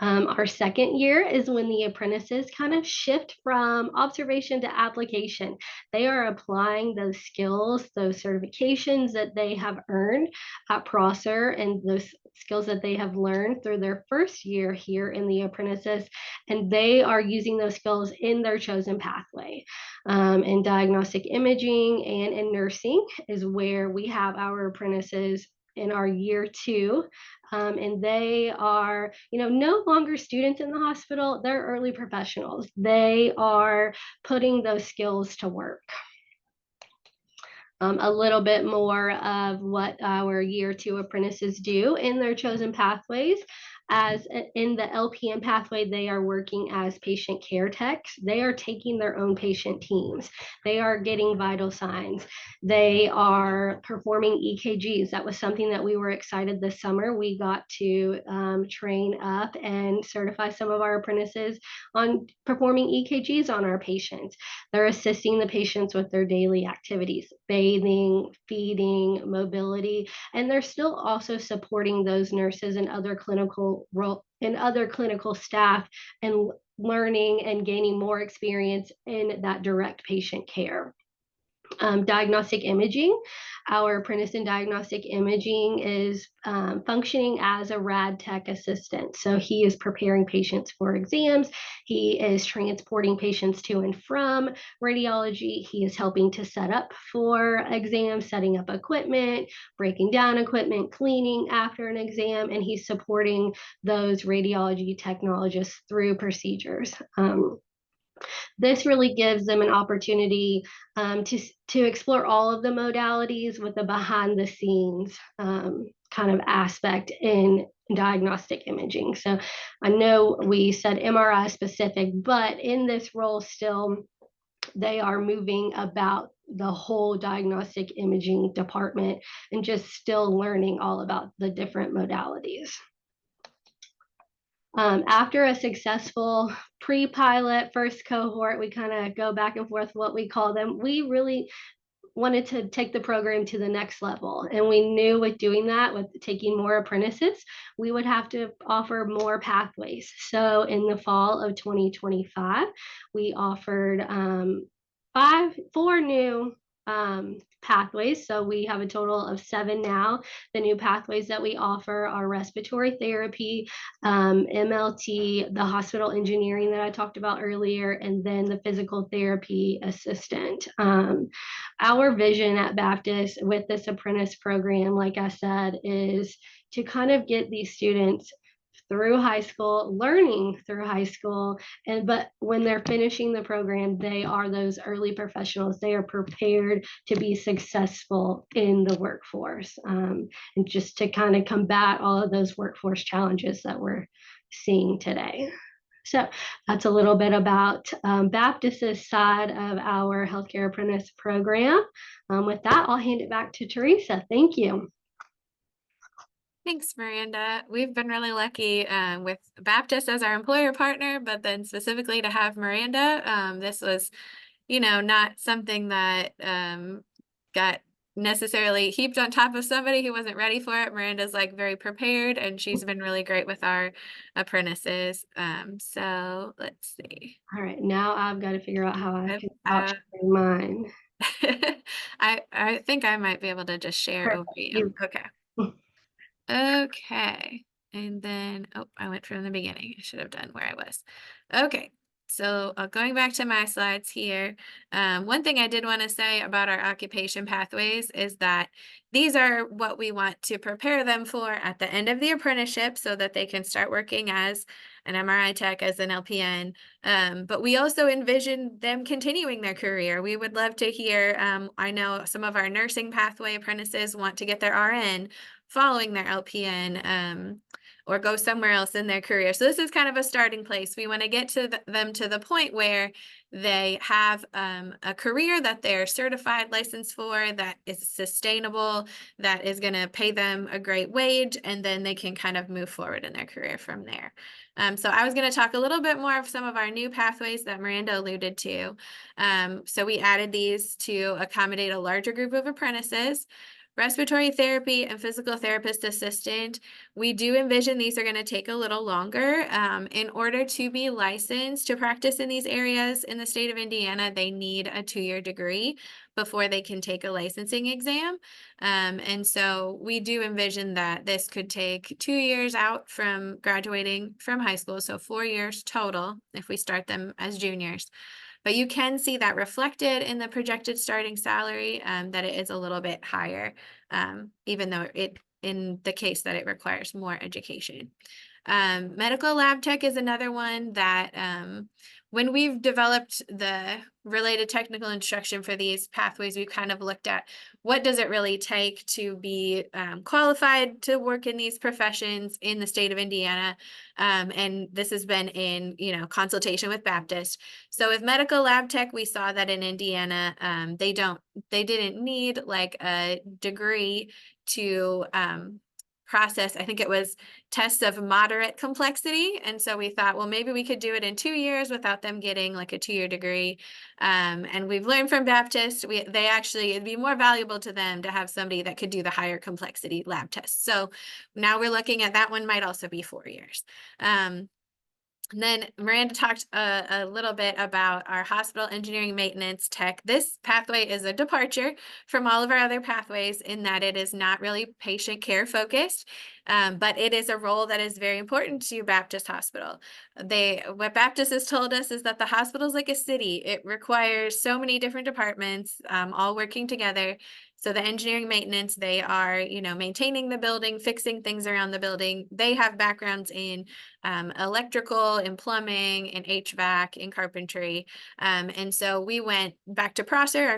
Our second year is when the apprentices kind of shift from observation to application. They are applying those skills, those certifications that they have earned at Prosser, and those skills that they have learned through their first year here in the apprentices, and they are using those skills in their chosen pathway. In diagnostic imaging and in nursing is where we have our apprentices in our year two. And they are, no longer students in the hospital, they're early professionals. They are putting those skills to work. A little bit more of what our year two apprentices do in their chosen pathways. as in the LPN pathway, they are working as patient care techs. They are taking their own patient teams. They are getting vital signs. They are performing EKGs. That was something that we were excited this summer. We got to train up and certify some of our apprentices on performing EKGs on our patients. They're assisting the patients with their daily activities, bathing, feeding, mobility, and they're still also supporting those nurses and other clinical staff and learning and gaining more experience in that direct patient care. Diagnostic imaging. Our apprentice in diagnostic imaging is functioning as a rad tech assistant. So he is preparing patients for exams. He is transporting patients to and from radiology. He is helping to set up for exams, setting up equipment, breaking down equipment, cleaning after an exam, and he's supporting those radiology technologists through procedures. This really gives them an opportunity to explore all of the modalities with a behind the scenes kind of aspect in diagnostic imaging. So I know we said MRI specific, but in this role still, they are moving about the whole diagnostic imaging department and just still learning all about the different modalities. After a successful pre-pilot first cohort, we kind of go back and forth what we call them. We really wanted to take the program to the next level. And we knew with doing that, with taking more apprentices, we would have to offer more pathways. So in the fall of 2025, we offered 4 new pathways. So we have a total of 7 now. The new pathways that we offer are respiratory therapy, MLT, the hospital engineering that I talked about earlier, and then the physical therapy assistant. Our vision at Baptist with this apprentice program, like I said, is to kind of get these students through high school, learning through high school, but when they're finishing the program, they are those early professionals. They are prepared to be successful in the workforce, and just to kind of combat all of those workforce challenges that we're seeing today. So that's a little bit about Baptist's side of our healthcare apprentice program. With that, I'll hand it back to Teresa. Thank you. Thanks, Miranda. We've been really lucky with Baptist as our employer partner, but then specifically to have Miranda. This was, not something that got necessarily heaped on top of somebody who wasn't ready for it. Miranda's like very prepared, and she's been really great with our apprentices. So let's see. All right, now I've got to figure out how I can share mine. I think I might be able to just share over you. Okay. Okay, and then, I went from the beginning. I should have done where I was. Okay, so going back to my slides here, one thing I did want to say about our occupation pathways is that these are what we want to prepare them for at the end of the apprenticeship so that they can start working as an MRI tech, as an LPN, but we also envision them continuing their career. We would love to hear, I know some of our nursing pathway apprentices want to get their RN following their LPN, or go somewhere else in their career. So this is kind of a starting place. We want to get to them to the point where they have a career that they're certified, licensed for, that is sustainable, that is going to pay them a great wage, and then they can kind of move forward in their career from there. So I was going to talk a little bit more of some of our new pathways that Miranda alluded to. So we added these to accommodate a larger group of apprentices. Respiratory therapy and physical therapist assistant, we do envision these are going to take a little longer. In order to be licensed to practice in these areas in the state of Indiana, they need a 2-year degree before they can take a licensing exam. And so we do envision that this could take 2 years out from graduating from high school, so 4 years total if we start them as juniors. But you can see that reflected in the projected starting salary, that it is a little bit higher, even though in the case that it requires more education. Medical lab tech is another one that when we've developed the related technical instruction for these pathways, we've kind of looked at what does it really take to be qualified to work in these professions in the state of Indiana. And this has been in, consultation with Baptist. So with medical lab tech, we saw that in Indiana, they didn't need like a degree to process, I think it was tests of moderate complexity. And so we thought, well, maybe we could do it in 2 years without them getting like a 2-year degree. And we've learned from Baptist, it'd be more valuable to them to have somebody that could do the higher complexity lab tests. So now we're looking at that one might also be 4 years. And then Miranda talked a little bit about our hospital engineering maintenance tech. This pathway is a departure from all of our other pathways in that it is not really patient care focused, but it is a role that is very important to Baptist Hospital. What Baptist has told us is that the hospital is like a city. It requires so many different departments all working together. So the engineering maintenance, they are, maintaining the building, fixing things around the building. They have backgrounds in electrical, in plumbing, in HVAC, in carpentry. And so we went back to Prosser,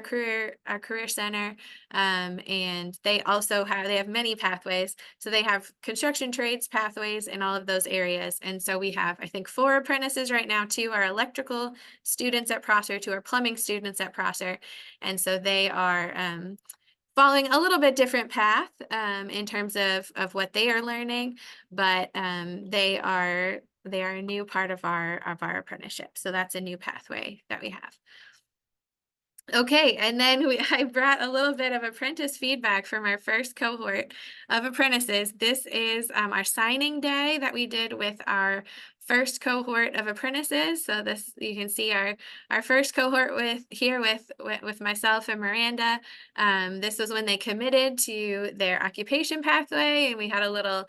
our career center, and they have many pathways. So they have construction trades pathways in all of those areas. And so we have, I think, 4 apprentices right now. 2 are electrical students at Prosser, 2 are plumbing students at Prosser. And so they are following a little bit different path in terms of what they are learning, but they are a new part of our apprenticeship. So that's a new pathway that we have. Okay, and then I brought a little bit of apprentice feedback from our first cohort of apprentices. This is our signing day that we did with our first cohort of apprentices. So this, you can see our first cohort with myself and Miranda. This was when they committed to their occupation pathway, and we had a little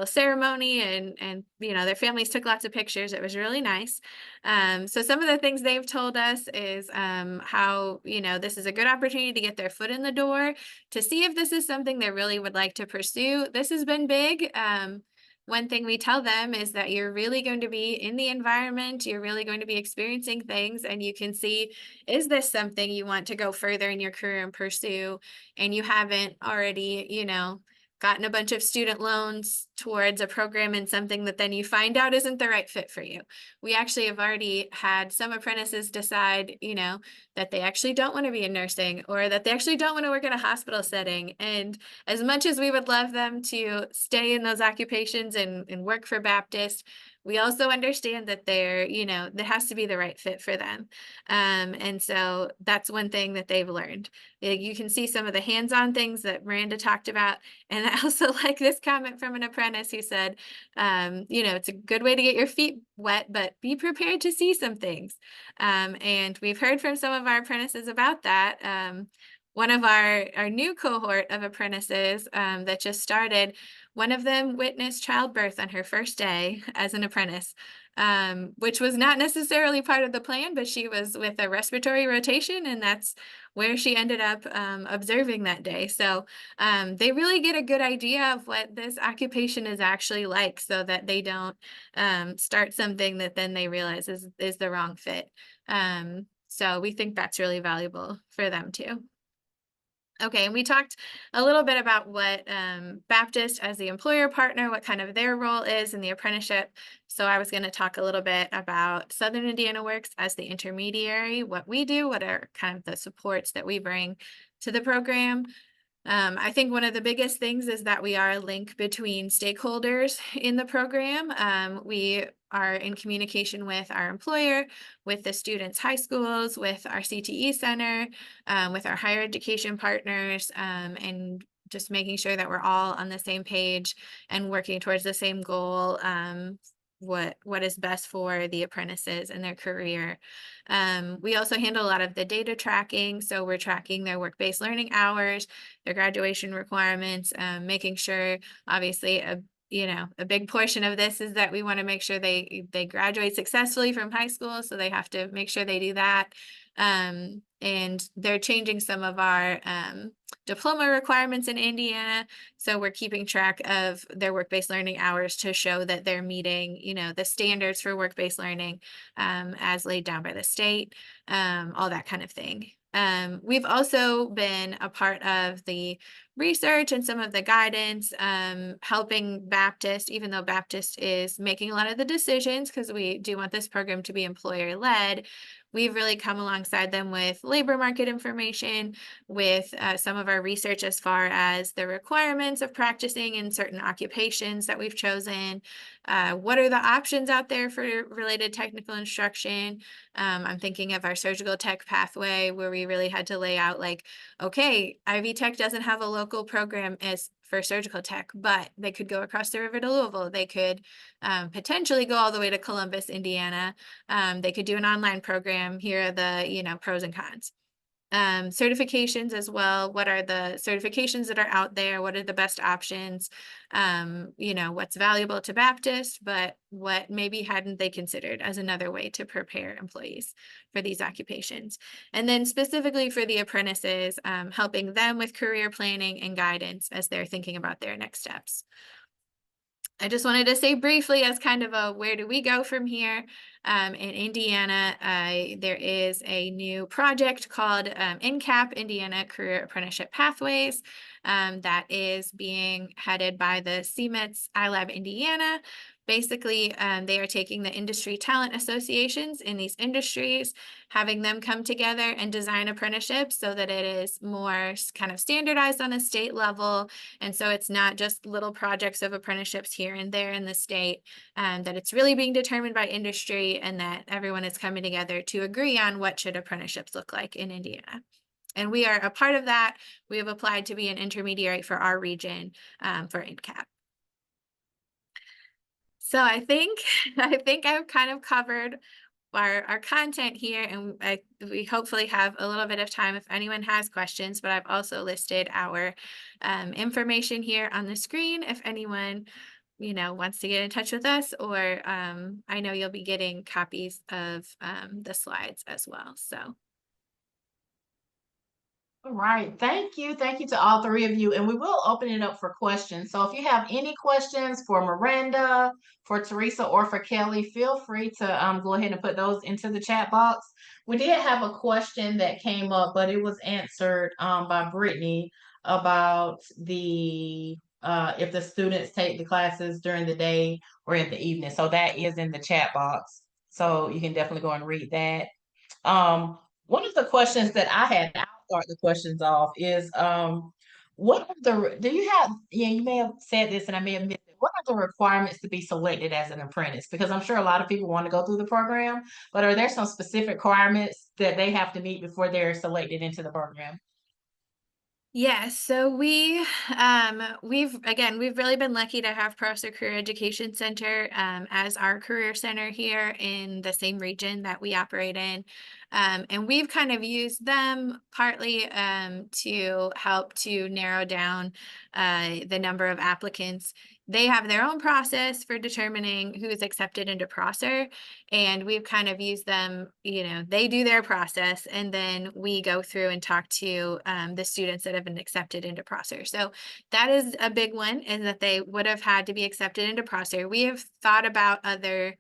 ceremony, and their families took lots of pictures. It was really nice. So some of the things they've told us is how this is a good opportunity to get their foot in the door, to see if this is something they really would like to pursue. This has been big. One thing we tell them is that you're really going to be in the environment, you're really going to be experiencing things, and you can see, is this something you want to go further in your career and pursue, and you haven't already, gotten a bunch of student loans towards a program in something that then you find out isn't the right fit for you. We actually have already had some apprentices decide, that they actually don't want to be in nursing, or that they actually don't want to work in a hospital setting. And as much as we would love them to stay in those occupations and work for Baptist, we also understand that that has to be the right fit for them. And so that's one thing that they've learned. You can see some of the hands-on things that Miranda talked about. And I also like this comment from an apprentice who said, it's a good way to get your feet wet, but be prepared to see some things. And we've heard from some of our apprentices about that. One of our new cohort of apprentices that just started, one of them witnessed childbirth on her first day as an apprentice, which was not necessarily part of the plan, but she was with a respiratory rotation, and that's where she ended up observing that day. So they really get a good idea of what this occupation is actually like, so that they don't start something that then they realize is the wrong fit. So we think that's really valuable for them too. Okay, and we talked a little bit about what Baptist as the employer partner, what kind of their role is in the apprenticeship. So I was going to talk a little bit about Southern Indiana Works as the intermediary, what we do, what are kind of the supports that we bring to the program. I think one of the biggest things is that we are a link between stakeholders in the program. We are in communication with our employer, with the students' high schools, with our CTE center, with our higher education partners, and just making sure that we're all on the same page and working towards the same goal. What is best for the apprentices and their career. We also handle a lot of the data tracking. So we're tracking their work-based learning hours, their graduation requirements, making sure, obviously, a you know, a big portion of this is that we want to make sure they graduate successfully from high school. So they have to make sure they do that. And they're changing some of our diploma requirements in Indiana. So we're keeping track of their work-based learning hours to show that they're meeting, you know, the standards for work-based learning as laid down by the state, all that kind of thing. We've also been a part of the research and some of the guidance, helping Baptist, even though Baptist is making a lot of the decisions, because we do want this program to be employer-led. We've really come alongside them with labor market information, with some of our research as far as the requirements of practicing in certain occupations that we've chosen. What are the options out there for related technical instruction? I'm thinking of our surgical tech pathway, where we really had to lay out like, okay, Ivy Tech doesn't have a local program as for surgical tech, but they could go across the river to Louisville. They could potentially go all the way to Columbus, Indiana. They could do an online program. Here are the, you know, pros and cons. Certifications as well. What are the certifications that are out there? What are the best options? You know, what's valuable to Baptist, but what maybe hadn't they considered as another way to prepare employees for these occupations. And then specifically for the apprentices, helping them with career planning and guidance as they're thinking about their next steps. I just wanted to say briefly as kind of a where do we go from here. In Indiana, there is a new project called INCAP, Indiana Career Apprenticeship Pathways, that is being headed by the CMETS iLab Indiana. Basically, they are taking the industry talent associations in these industries, having them come together and design apprenticeships so that it is more kind of standardized on a state level. And so it's not just little projects of apprenticeships here and there in the state, that it's really being determined by industry, and that everyone is coming together to agree on what should apprenticeships look like in Indiana. And we are a part of that. We have applied to be an intermediary for our region for INCAP. So I think I've kind of covered our content here, and we hopefully have a little bit of time if anyone has questions, but I've also listed our information here on the screen if anyone, you know, wants to get in touch with us, or I know you'll be getting copies of the slides as well. So. All right. Thank you. Thank you to all three of you. And we will open it up for questions. So if you have any questions for Miranda, for Teresa, or for Kelly, feel free to go ahead and put those into the chat box. We did have a question that came up, but it was answered by Brittany about the if the students take the classes during the day or in the evening. So that is in the chat box. So you can definitely go and read that. One of the questions that I had, I'll start the questions off, is what are the, do you have, yeah, you may have said this and I may have missed it. What are the requirements to be selected as an apprentice? Because I'm sure a lot of people want to go through the program, but are there some specific requirements that they have to meet before they're selected into the program? Yes, so we've really been lucky to have Prosser Career Education Center as our career center here in the same region that we operate in. And we've kind of used them partly to help to narrow down the number of applicants. They have their own process for determining who is accepted into Prosser, and we've kind of used them, you know, they do their process, and then we go through and talk to the students that have been accepted into Prosser. So that is a big one, is that they would have had to be accepted into Prosser. We have thought about other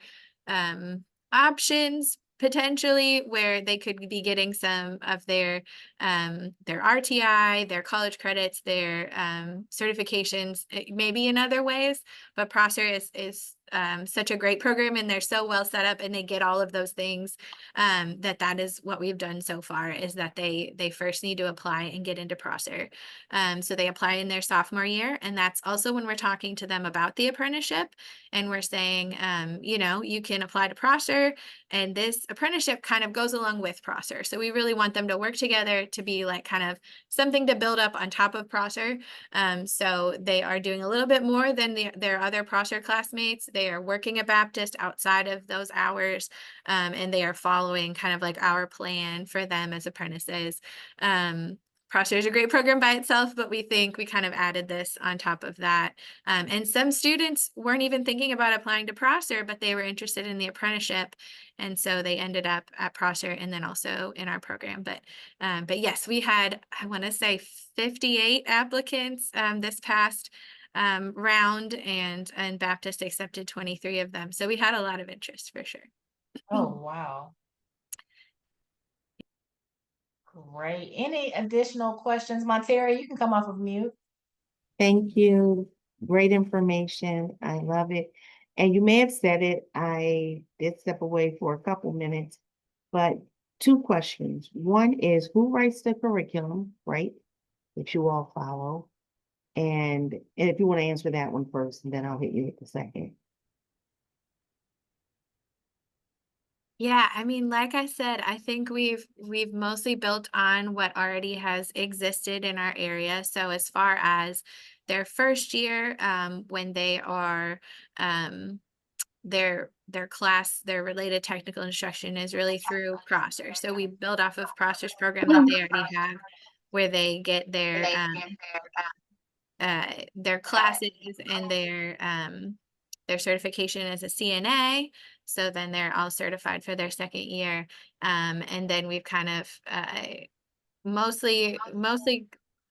options potentially where they could be getting some of their RTI, their college credits, their certifications, maybe in other ways. But Prosser is such a great program, and they're so well set up, and they get all of those things, that is what we've done so far, is that they first need to apply and get into Prosser. So they apply in their sophomore year, and that's also when we're talking to them about the apprenticeship, and we're saying, you know, you can apply to Prosser, and this apprenticeship kind of goes along with Prosser. So we really want them to work together to be like kind of something to build up on top of Prosser. So they are doing a little bit more than their other Prosser classmates. They are working at Baptist outside of those hours, and they are following kind of like our plan for them as apprentices. Prosser is a great program by itself, but we think we kind of added this on top of that. And some students weren't even thinking about applying to Prosser, but they were interested in the apprenticeship. And so they ended up at Prosser and then also in our program. But yes, we had, I want to say 58 applicants this past round, and Baptist accepted 23 of them. So we had a lot of interest for sure. Oh, wow. Great. Any additional questions? Montera, you can come off of mute. Thank you. Great information. I love it. And you may have said it, I did step away for a couple minutes, but 2 questions. One is, who writes the curriculum, right? That you all follow. And if you want to answer that one first, and then I'll hit you with the second. Yeah, I mean, like I said, I think we've mostly built on what already has existed in our area. So as far as their first year, when they are their class, their related technical instruction is really through Prosser. So we build off of Prosser's program that they already have, where they get their classes and their certification as a CNA. So then they're all certified for their second year. And then we've kind of mostly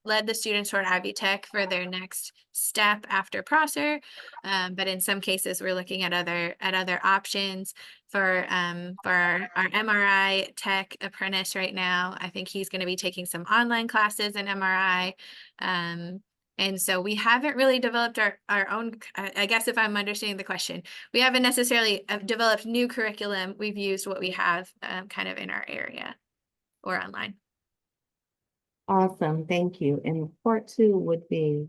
led the students toward Ivy Tech for their next step after Prosser. But in some cases, we're looking at other options for our MRI tech apprentice right now. I think he's going to be taking some online classes in MRI. And so we haven't really developed our own, I guess if I'm understanding the question, we haven't necessarily developed new curriculum. We've used what we have kind of in our area or online. Awesome, thank you. And part 2 would be,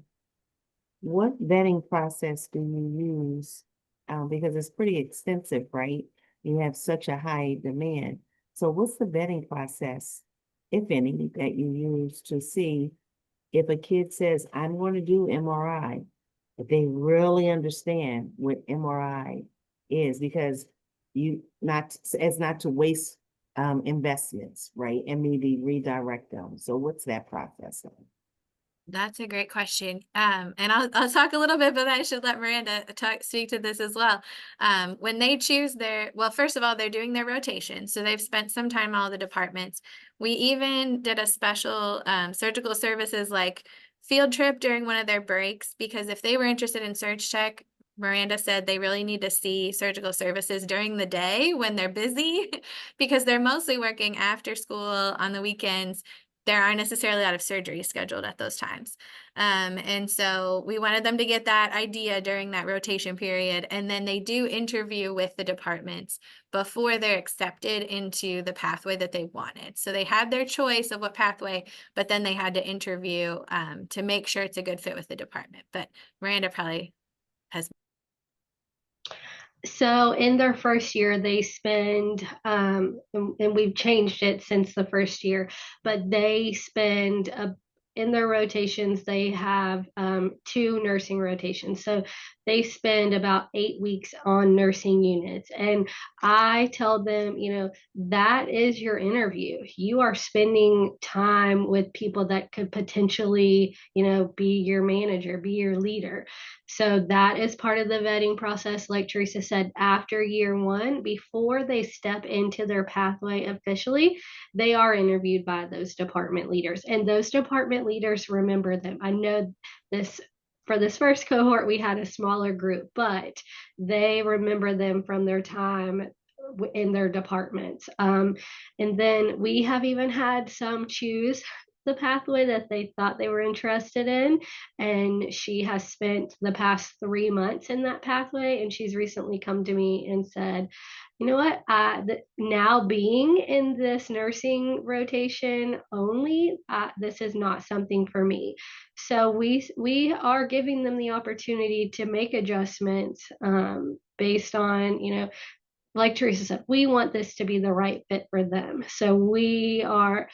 what vetting process do you use? Because it's pretty extensive, right? You have such a high demand. So what's the vetting process, if any, that you use to see if a kid says, I'm going to do MRI, but they really understand what MRI is, because not to waste investments, right? And maybe redirect them. So what's that process? That's a great question. And I'll talk a little bit, but I should let Miranda speak to this as well. When they choose well, first of all, they're doing their rotation. So they've spent some time all the departments. We even did a special surgical services like field trip during one of their breaks, because if they were interested in surge tech, Miranda said they really need to see surgical services during the day when they're busy, because they're mostly working after school on the weekends. There aren't necessarily a lot of surgery scheduled at those times. And so we wanted them to get that idea during that rotation period. And then they do interview with the departments before they're accepted into the pathway that they wanted. So they had their choice of what pathway, but then they had to interview to make sure it's a good fit with the department. But Miranda probably has. So in their first year, they spend, and we've changed it since the first year, but they spend in their rotations, they have 2 nursing rotations. So they spend about 8 weeks on nursing units. And I tell them, that is your interview. You are spending time with people that could potentially, be your manager, be your leader. So that is part of the vetting process. Like Teresa said, after year 1, before they step into their pathway officially, they are interviewed by those department leaders. And those department leaders remember them. I know this. For this first cohort, we had a smaller group, but they remember them from their time in their departments. And then we have even had some choose the pathway that they thought they were interested in. And she has spent the past 3 months in that pathway. And she's recently come to me and said, you know what, now being in this nursing rotation only, this is not something for me. So we are giving them the opportunity to make adjustments based on, like Teresa said, we want this to be the right fit for them. So we're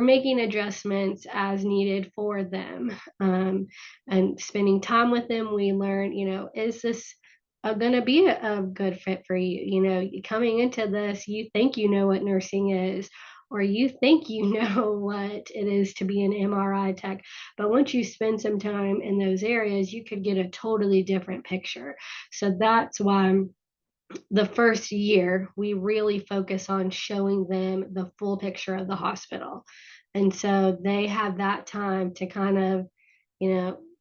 making adjustments as needed for them, and spending time with them. We learn, is this going to be a good fit for you? Coming into this, you think you know what nursing is, or you think you know what it is to be an MRI tech, but once you spend some time in those areas, you could get a totally different picture. So that's why the first year we really focus on showing them the full picture of the hospital. And so they have that time to kind of,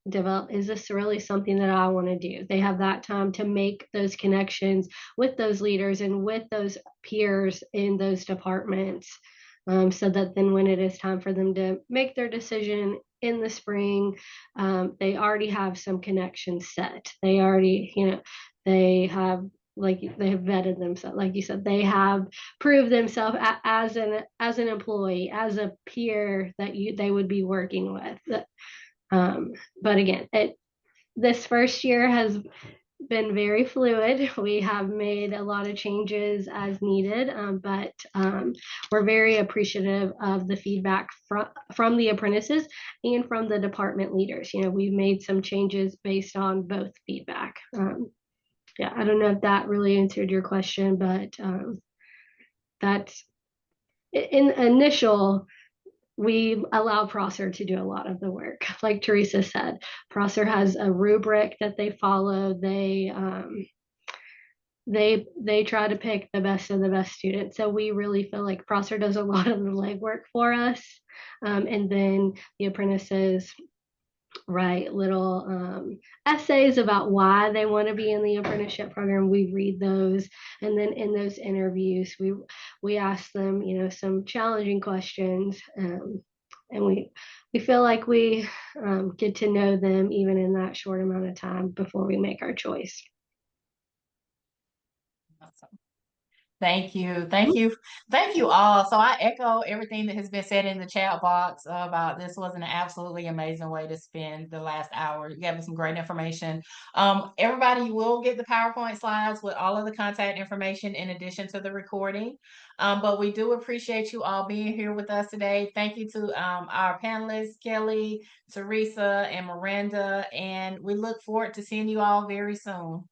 develop, is this really something that I want to do? They have that time to make those connections with those leaders and with those peers in those departments, so that then when it is time for them to make their decision in the spring, they already have some connections set. They already, they have, like, they have vetted themselves, like you said, they have proved themselves as an employee, as a peer that they would be working with. But again, this first year has been very fluid. We have made a lot of changes as needed, but we're very appreciative of the feedback from the apprentices and from the department leaders. We've made some changes based on both feedback. Yeah, I don't know if that really answered your question, but that's in initial. We allow Prosser to do a lot of the work. Like Teresa said, Prosser has a rubric that they follow. They try to pick the best of the best students. So we really feel like Prosser does a lot of the legwork for us. And then the apprentices write little essays about why they want to be in the apprenticeship program. We read those, and then in those interviews, we ask them, some challenging questions, and we feel like we get to know them even in that short amount of time before we make our choice. Awesome. Thank you. Thank you. Thank you all. So I echo everything that has been said in the chat box about this was an absolutely amazing way to spend the last hour. You gave us some great information. Everybody will get the PowerPoint slides with all of the contact information in addition to the recording. But we do appreciate you all being here with us today. Thank you to our panelists, Kelly, Teresa, and Miranda. And we look forward to seeing you all very soon.